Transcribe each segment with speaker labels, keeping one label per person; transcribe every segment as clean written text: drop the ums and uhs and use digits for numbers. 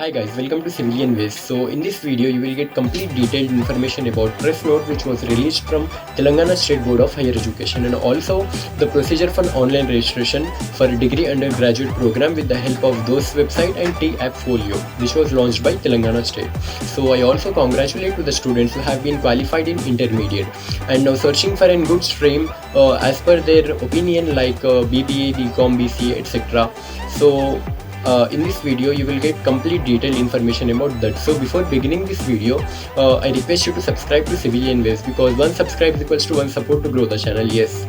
Speaker 1: Hi guys, welcome to Civilian Ways. So in this video you will get complete detailed information about press note which was released from Telangana State Board of Higher Education and also the procedure for online registration for a degree undergraduate program with the help of those website and T-App Folio which was launched by Telangana State. So I also congratulate to the students who have been qualified in intermediate and now searching for a good stream as per their opinion like BBA, BCom, BCA, etc. So in this video you will get complete detailed information about that. So before beginning this video I request you to subscribe to Civilian Ways because one subscribe is equals to one support to grow the channel. Yes,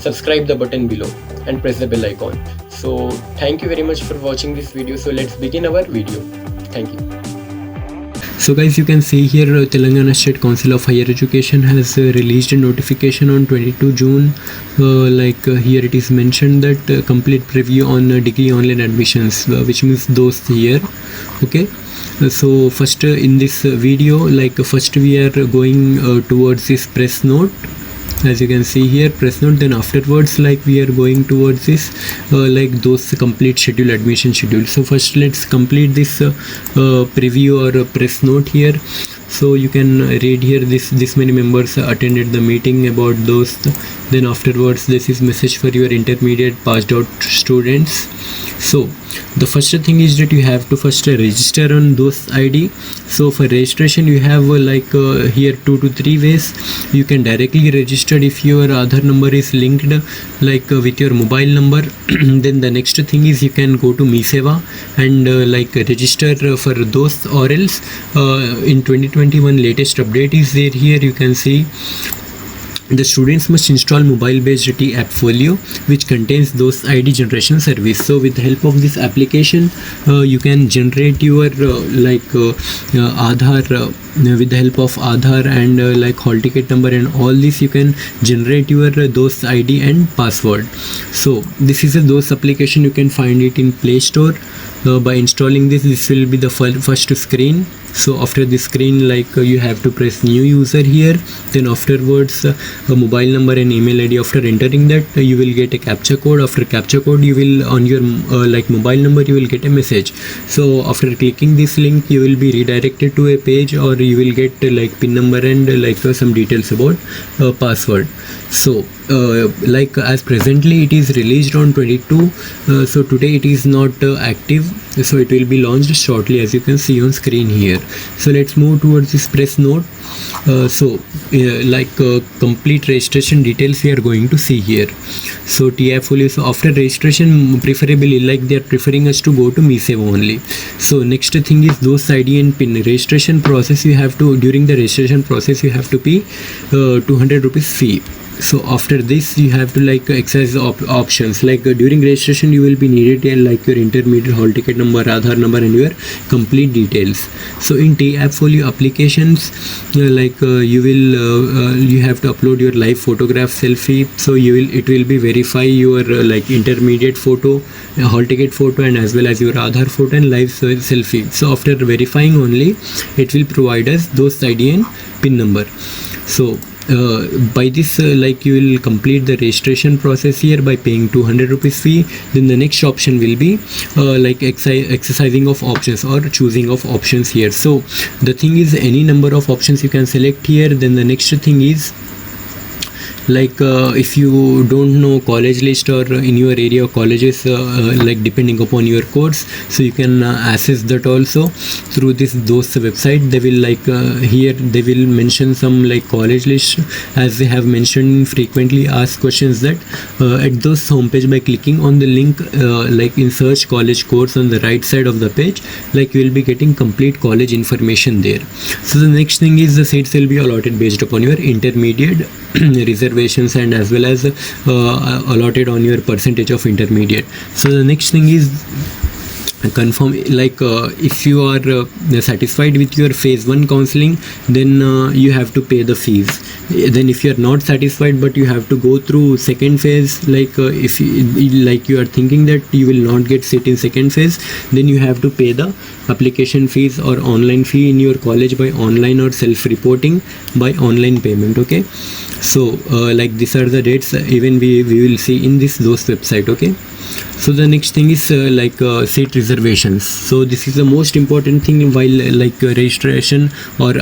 Speaker 1: subscribe the button below and press the bell icon. So thank you very much for watching this video. So let's begin our video. Thank you.
Speaker 2: So guys, you can see here Telangana State Council of Higher Education has released a notification on 22 June. Here it is mentioned that complete preview on degree online admissions, which means those here. Okay. So first in this video, first we are going towards this press note. As you can see here, press note, then afterwards we are going towards this those complete schedule, admission schedule. So first let's complete this preview or press note here. So you can read here this many members attended the meeting about those. Then afterwards this is message for your intermediate passed out students. So the first thing is that you have to first register on those ID. So for registration you have here 2 to 3 ways. You can directly register if your Aadhaar number is linked with your mobile number. Then the next thing is you can go to MeSeva and register for those, or else in 2021 latest update is there. Here you can see the students must install mobile-based T-App Folio which contains those ID generation service. So with the help of this application you can generate your Aadhaar with the help of Aadhaar and hall ticket number and all this. You can generate your those ID and password. So this is a those application. You can find it in Play Store. By installing this will be the first screen. So after this screen you have to press new user here, then afterwards a mobile number and email ID. After entering that you will get a captcha code. After captcha code you will on your mobile number you will get a message. So after clicking this link you will be redirected to a page, or you will get pin number and some details about password. So as presently it is released on 22, so today it is not active, so it will be launched shortly as you can see on screen here. So let's move towards this press note. Complete registration details we are going to see here. So T-App Folio. So after registration preferably they are preferring us to go to MeSeva only. So next thing is those ID and PIN. Registration process you have to, during the registration process you have to pay 200 rupees fee. So after this you have to exercise options during registration you will be needed your intermediate hall ticket number, Aadhaar number and your complete details. So in T-App Folio applications you have to upload your live photograph selfie. So it will be verify your intermediate photo, hall ticket photo and as well as your Aadhaar photo and live selfie. So after verifying only it will provide us those ID and PIN number. So by this you will complete the registration process here by paying 200 rupees fee. Then the next option will be exercising of options or choosing of options here. So the thing is any number of options you can select here. Then the next thing is if you don't know college list or in your area colleges depending upon your course, so you can access that also through those website. They will here they will mention some college list, as they have mentioned frequently asked questions that at those homepage by clicking on the link in search college course on the right side of the page you will be getting complete college information there. So the next thing is the seats will be allotted based upon your intermediate reservations and as well as allotted on your percentage of intermediate. So the next thing is confirm if you are satisfied with your phase 1 counseling, then you have to pay the fees. Then if you are not satisfied but you have to go through second phase, if you are thinking that you will not get seat in second phase, then you have to pay the application fees or online fee in your college by online or self-reporting by online payment. Okay, so these are the dates even we will see in those website. Okay, So the next thing is seat reservations. So this is the most important thing while registration or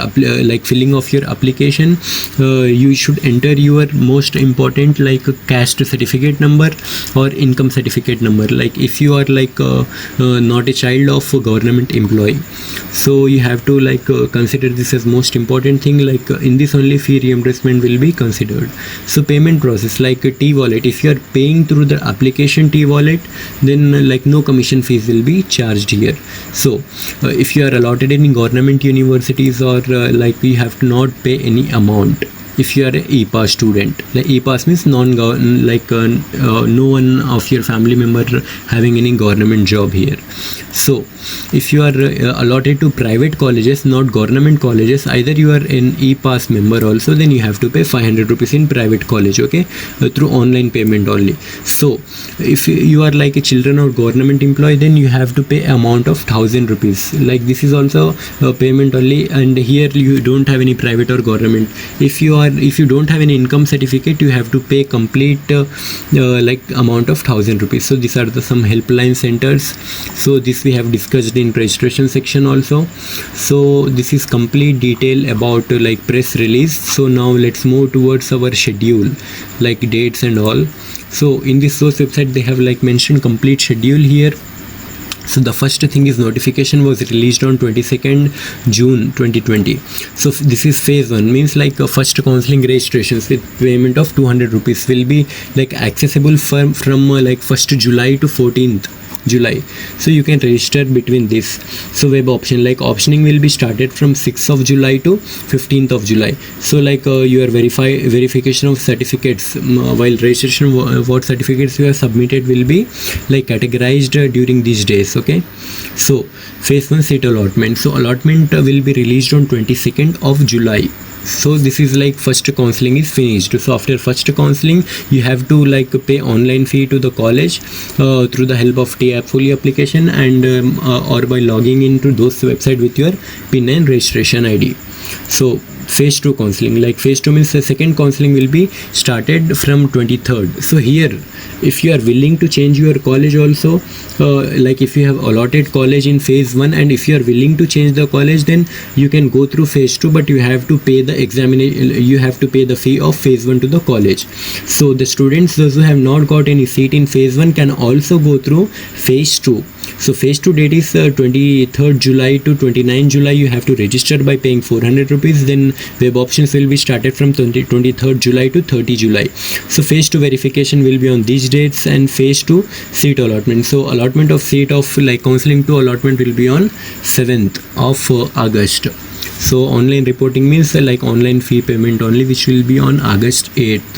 Speaker 2: filling of your application. You should enter your most important caste certificate number or income certificate number. Like if you are not a child of a government employee, so you have to consider this as most important thing. In this only fee reimbursement will be considered. So payment process, like T-wallet, if you are paying through the application T-wallet, then no commission fees will be charged here. So if you are allotted in government universities or you have to not pay any amount. If you are a E-Pass student, E-Pass means no one of your family member having any government job here. So if you are allotted to private colleges, not government colleges, either you are an E-Pass member also, then you have to pay 500 rupees in private college, okay, through online payment only. So if you are a children or government employee, then you have to pay amount of 1000 rupees. This is also payment only, and here you don't have any private or government. If you don't have any income certificate, you have to pay complete amount of 1000 rupees. So these are some helpline centers. So this we have discussed in registration section also. So this is complete detail about press release. So now let's move towards our schedule, dates and all. So in this source website they have mentioned complete schedule here. So the first thing is notification was released on 22nd June 2020. So this is phase 1, means first counseling registrations with payment of 200 rupees will be accessible from 1st July to 14th July. So you can register between this. So web option, optioning will be started from 6th of July to 15th of July. So your verification of certificates while registration, what certificates you have submitted will be categorized during these days, okay. So phase 1 seat allotment. So allotment will be released on 22nd of July. So this is first counseling is finished. So after first counseling, you have to pay online fee to the college through the help of T-App Folio application and or by logging into those website with your PIN and registration ID. So phase 2 counseling, phase 2 means the second counseling will be started from 23rd. So here if you are willing to change your college also, if you have allotted college in phase 1 and if you are willing to change the college, then you can go through phase 2, but you have to pay the examination, you have to pay the fee of phase 1 to the college. So the students, those who have not got any seat in phase 1, can also go through phase 2. So phase 2 date is 23rd July to 29 July. You have to register by paying 400 rupees. Then web options will be started from 23rd July to 30 July. So phase 2 verification will be on these dates, and phase 2 seat allotment. So allotment of seat of counseling to allotment will be on 7th of August. So online reporting means online fee payment only, which will be on August 8th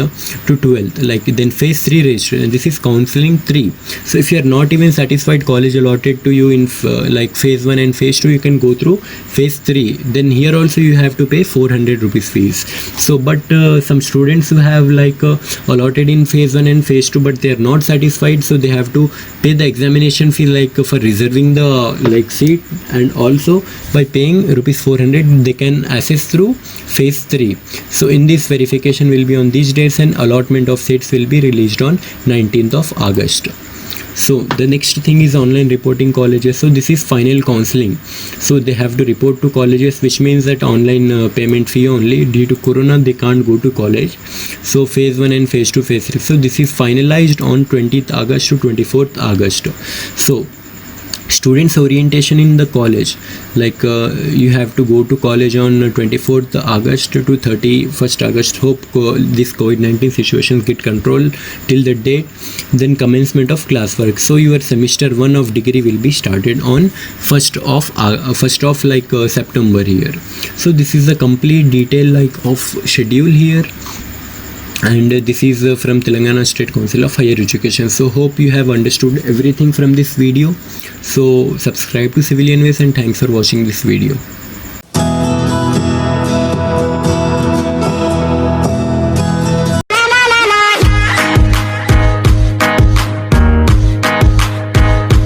Speaker 2: to 12th. Then phase 3 registration, this is counseling 3. So if you are not even satisfied college allotted to you in phase 1 and phase 2, you can go through phase 3. Then here also you have to pay 400 rupees fees. So but some students who have allotted in phase 1 and phase 2, but they are not satisfied, so they have to pay the examination fee for reserving the seat, and also by paying rupees 400 they can access through phase 3. So in this, verification will be on these dates and allotment of seats will be released on 19th of August. So the next thing is online reporting colleges. So this is final counseling. So they have to report to colleges, which means that online payment fee only. Due to corona they can't go to college. So phase 1 and phase 2, phase 3. So this is finalized on 20th August to 24th August. So students orientation in the college, you have to go to college on 24th August to 31st August. Hope this COVID-19 situations get controlled till that date. Then commencement of classwork. So your semester 1 of degree will be started on 1st of September here. So this is the complete detail of schedule here. And this is from Telangana State Council of Higher Education. So hope you have understood everything from this video. So subscribe to Civilian Ways, and thanks for watching this video.